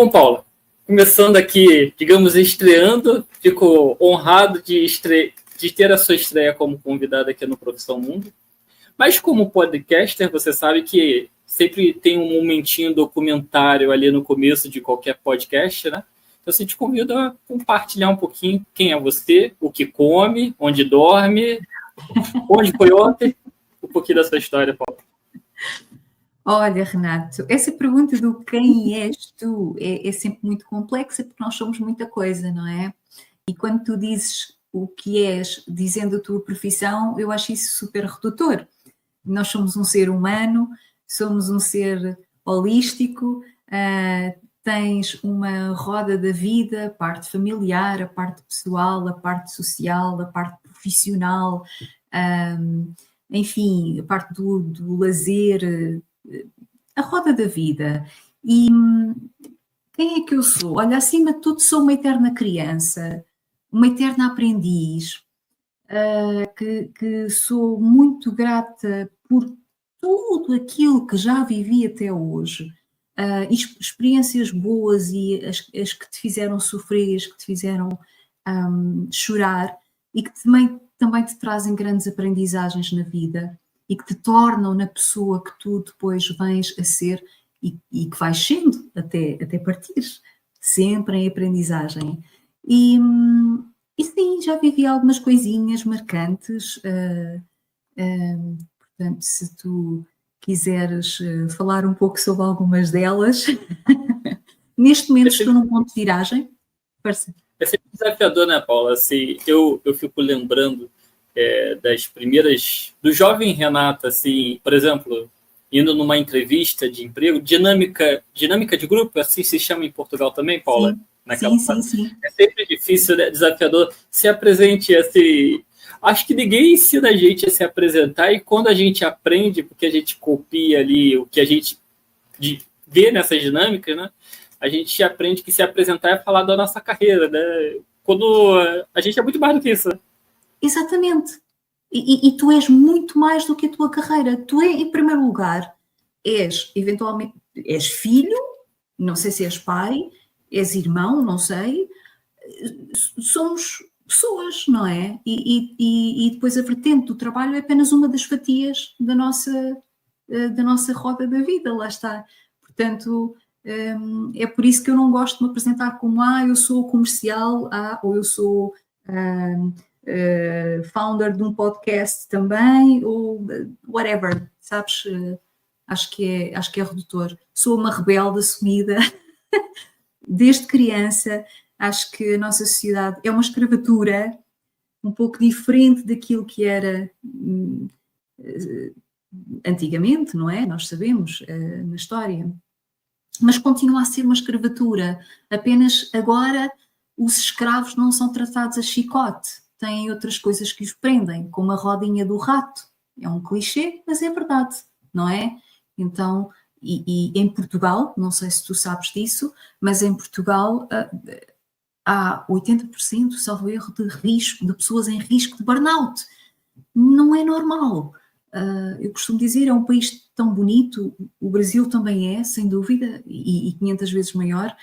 Bom, Paula, começando aqui, digamos, estreando, fico honrado de ter a sua estreia como convidada aqui no Profissão Mundo. Mas como podcaster, você sabe que sempre tem um momentinho documentário ali no começo de qualquer podcast, né? Então, assim, te convido a compartilhar um pouquinho quem é você, o que come, onde dorme, onde foi ontem, um pouquinho da sua história, Paula. Olha, Renato, essa pergunta do quem és tu é sempre muito complexa porque nós somos muita coisa, não é? E quando tu dizes o que és dizendo a tua profissão, eu acho isso super redutor. Nós somos um ser humano, somos um ser holístico, tens uma roda da vida, a parte familiar, a parte pessoal, a parte social, a parte profissional, enfim, a parte do lazer, a roda da vida. E quem é que eu sou? Olha, acima de tudo sou uma eterna criança, uma eterna aprendiz, que sou muito grata por tudo aquilo que já vivi até hoje. Experiências boas e as que te fizeram sofrer, as que te fizeram chorar e que também te trazem grandes aprendizagens na vida e que te tornam na pessoa que tu depois vens a ser e que vais sendo até partires, sempre em aprendizagem. E sim, já vivi algumas coisinhas marcantes, portanto, se tu quiseres falar um pouco sobre algumas delas, neste momento estou num ponto de viragem. Parece. É sempre desafiador, né, Paula? Assim, eu fico lembrando das primeiras... Do jovem Renato, assim, por exemplo, indo numa entrevista de emprego, dinâmica de grupo, assim se chama em Portugal também, Paula? Sim. É sempre difícil, né, desafiador. Se apresente, assim... Acho que ninguém ensina a gente a se apresentar e quando a gente aprende, porque a gente copia ali o que a gente vê nessas dinâmicas, né? A gente aprende que se apresentar é falar da nossa carreira, né? Quando a gente é muito mais do que isso. Exatamente. E tu és muito mais do que a tua carreira. Tu, em primeiro lugar, eventualmente, és filho, não sei se és pai, és irmão, não sei. Somos pessoas, não é? E depois a vertente do trabalho é apenas uma das fatias da nossa roda da vida, lá está. Portanto, é por isso que eu não gosto de me apresentar como eu sou comercial, ou eu sou founder de um podcast também, ou whatever, sabes? Acho que é redutor. Sou uma rebelde assumida desde criança. Acho que a nossa sociedade é uma escravatura um pouco diferente daquilo que era antigamente, não é? Nós sabemos na história. Mas continua a ser uma escravatura. Apenas agora os escravos não são tratados a chicote. Têm outras coisas que os prendem, como a rodinha do rato. É um clichê, mas é verdade, não é? Então, e em Portugal, não sei se tu sabes disso, mas em Portugal há 80%, salvo erro, de pessoas em risco de burnout. Não é normal. Eu costumo dizer, é um país tão bonito, o Brasil também é, sem dúvida, e 500 vezes maior,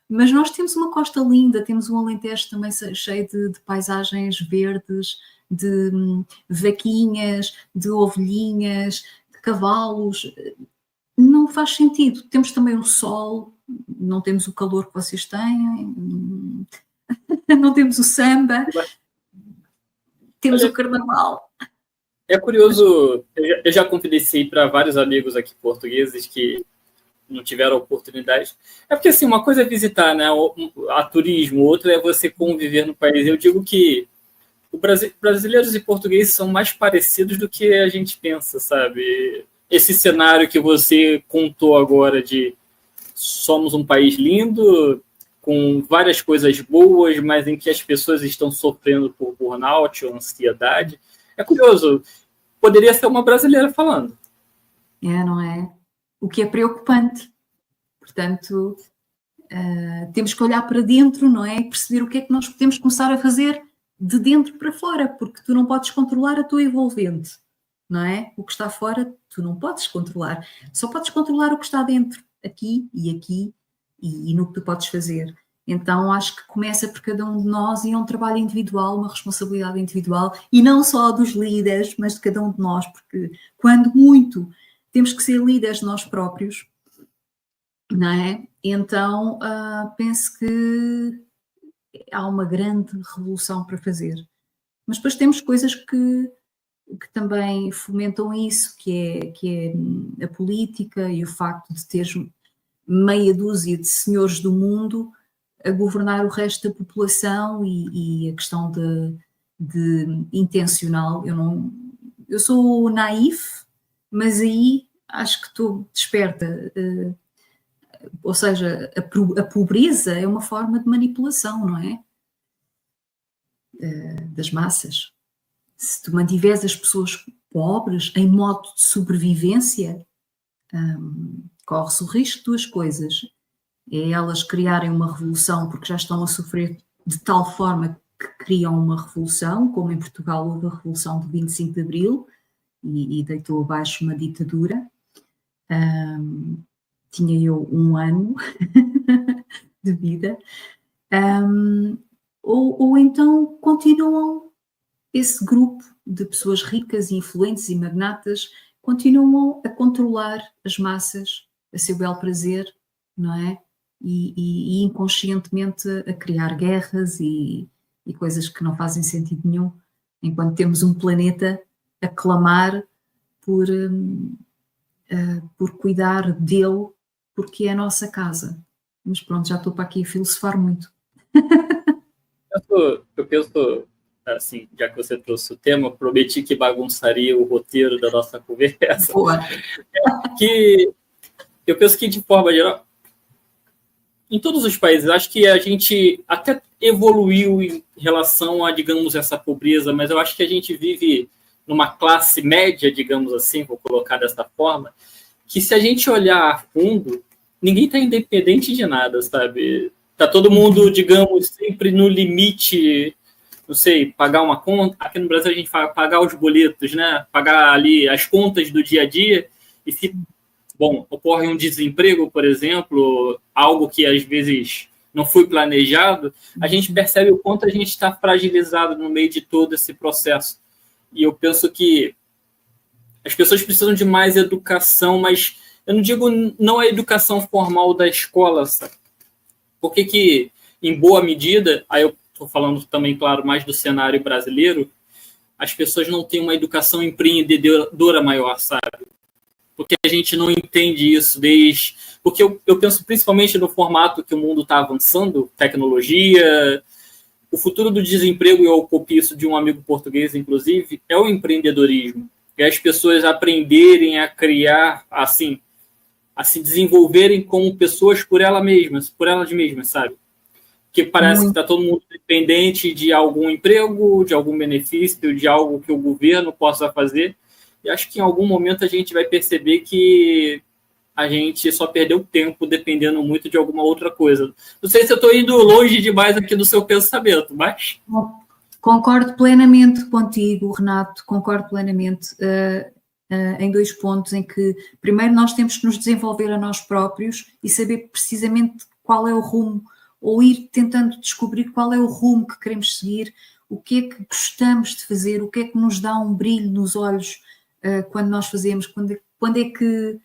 mas nós temos uma costa linda, temos um Alentejo também cheio de paisagens verdes, de vaquinhas, de ovelhinhas, de cavalos. Não faz sentido. Temos também o sol, não temos o calor que vocês têm, não temos o samba, temos o carnaval. É curioso, eu já confidenciei para vários amigos aqui portugueses que não tiveram oportunidade. É porque, assim, uma coisa é visitar, né, a turismo, outra é você conviver no país. Eu digo que brasileiros e portugueses são mais parecidos do que a gente pensa, sabe? Esse cenário que você contou agora de somos um país lindo, com várias coisas boas, mas em que as pessoas estão sofrendo por burnout ou ansiedade. É curioso. Poderia ser uma brasileira falando. Não é? O que é preocupante. Portanto, temos que olhar para dentro, não é? E perceber o que é que nós podemos começar a fazer de dentro para fora, porque tu não podes controlar a tua envolvente, não é? O que está fora, tu não podes controlar. Só podes controlar o que está dentro, aqui e aqui. e no que tu podes fazer. Então acho que começa por cada um de nós e é um trabalho individual, uma responsabilidade individual, e não só dos líderes, mas de cada um de nós, porque quando muito temos que ser líderes de nós próprios, não é? Então penso que há uma grande revolução para fazer. Mas depois temos coisas que também fomentam isso, que é a política e o facto de teres meia dúzia de senhores do mundo a governar o resto da população e a questão de intencional. Eu sou naif, mas aí acho que estou desperta. Ou seja, a pobreza é uma forma de manipulação, não é? Das massas. Se tu mantiveres as pessoas pobres em modo de sobrevivência, corre-se o risco de duas coisas. É elas criarem uma revolução porque já estão a sofrer de tal forma que criam uma revolução, como em Portugal houve a Revolução de 25 de Abril e deitou abaixo uma ditadura. Tinha eu 1 ano de vida. Ou então continuam, esse grupo de pessoas ricas, influentes e magnatas, continuam a controlar as massas a seu bel prazer, não é? E inconscientemente a criar guerras e coisas que não fazem sentido nenhum, enquanto temos um planeta a clamar por cuidar dele, porque é a nossa casa. Mas pronto, já estou para aqui a filosofar muito. Eu penso, assim, já que você trouxe o tema, prometi que bagunçaria o roteiro da nossa conversa. Boa. Que eu penso que, de forma geral, em todos os países, acho que a gente até evoluiu em relação a, digamos, essa pobreza, mas eu acho que a gente vive numa classe média, digamos assim, vou colocar dessa forma, que se a gente olhar a fundo, ninguém está independente de nada, sabe? Está todo mundo, digamos, sempre no limite, não sei, pagar uma conta. Aqui no Brasil a gente fala pagar os boletos, né? Pagar ali as contas do dia a dia. E se, ocorre um desemprego, por exemplo, algo que às vezes não foi planejado, a gente percebe o quanto a gente está fragilizado no meio de todo esse processo. E eu penso que as pessoas precisam de mais educação, mas eu não digo não a educação formal da escola, sabe? Porque que, em boa medida, aí eu estou falando também, claro, mais do cenário brasileiro, as pessoas não têm uma educação empreendedora maior, sabe? Porque a gente não entende isso desde... Porque eu penso principalmente no formato que o mundo está avançando, tecnologia. O futuro do desemprego, e eu copiei isso de um amigo português, inclusive, é o empreendedorismo. É as pessoas aprenderem a criar, assim, a se desenvolverem como pessoas por elas mesmas, sabe? Porque parece que está todo mundo dependente de algum emprego, de algum benefício, de algo que o governo possa fazer. E acho que em algum momento a gente vai perceber que a gente só perdeu tempo dependendo muito de alguma outra coisa. Não sei se eu estou indo longe demais aqui do seu pensamento, mas... Concordo plenamente contigo, Renato, concordo plenamente em 2 pontos em que, primeiro, nós temos que nos desenvolver a nós próprios e saber precisamente qual é o rumo, ou ir tentando descobrir qual é o rumo que queremos seguir, o que é que gostamos de fazer, o que é que nos dá um brilho nos olhos quando nós fazemos, quando é que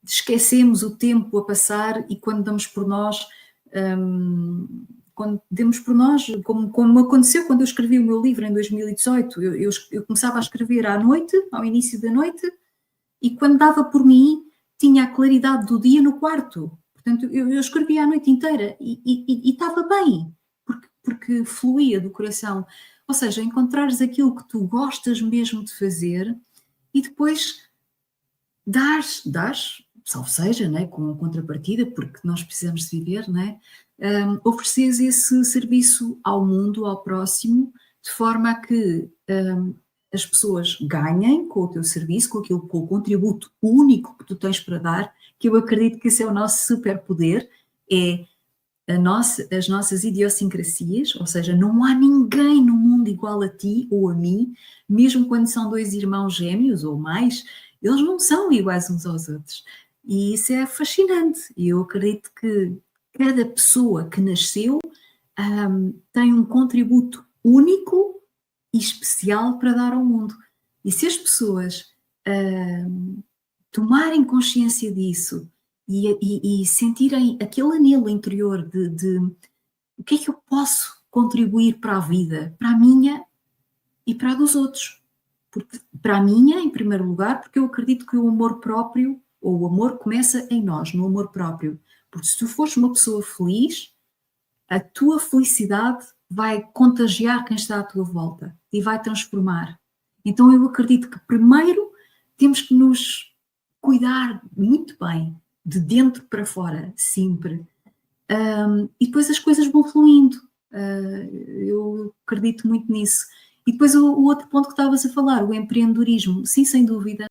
esquecemos o tempo a passar e quando damos por nós... quando demos por nós, como aconteceu quando eu escrevi o meu livro em 2018, eu começava a escrever à noite, ao início da noite, e quando dava por mim, tinha a claridade do dia no quarto. Portanto, eu escrevia a noite inteira e estava bem, porque fluía do coração. Ou seja, encontrares aquilo que tu gostas mesmo de fazer e depois dares, salvo seja, né, com a contrapartida, porque nós precisamos de viver, né? Ofereces esse serviço ao mundo, ao próximo, de forma a que as pessoas ganhem com o teu serviço, com o contributo único que tu tens para dar, que eu acredito que esse é o nosso superpoder, é as nossas idiosincrasias, ou seja, não há ninguém no mundo igual a ti ou a mim, mesmo quando são 2 irmãos gêmeos ou mais, eles não são iguais uns aos outros. E isso é fascinante. E eu acredito que cada pessoa que nasceu tem um contributo único e especial para dar ao mundo. E se as pessoas tomarem consciência disso e sentirem aquele anelo interior de o que é que eu posso contribuir para a vida, para a minha e para a dos outros. Porque, para a minha, em primeiro lugar, porque eu acredito que o amor próprio, ou o amor começa em nós, no amor próprio. Porque se tu fores uma pessoa feliz, a tua felicidade vai contagiar quem está à tua volta e vai transformar. Então eu acredito que primeiro temos que nos cuidar muito bem, de dentro para fora, sempre. E depois as coisas vão fluindo. Eu acredito muito nisso. E depois o outro ponto que estavas a falar, o empreendedorismo, sim, sem dúvida.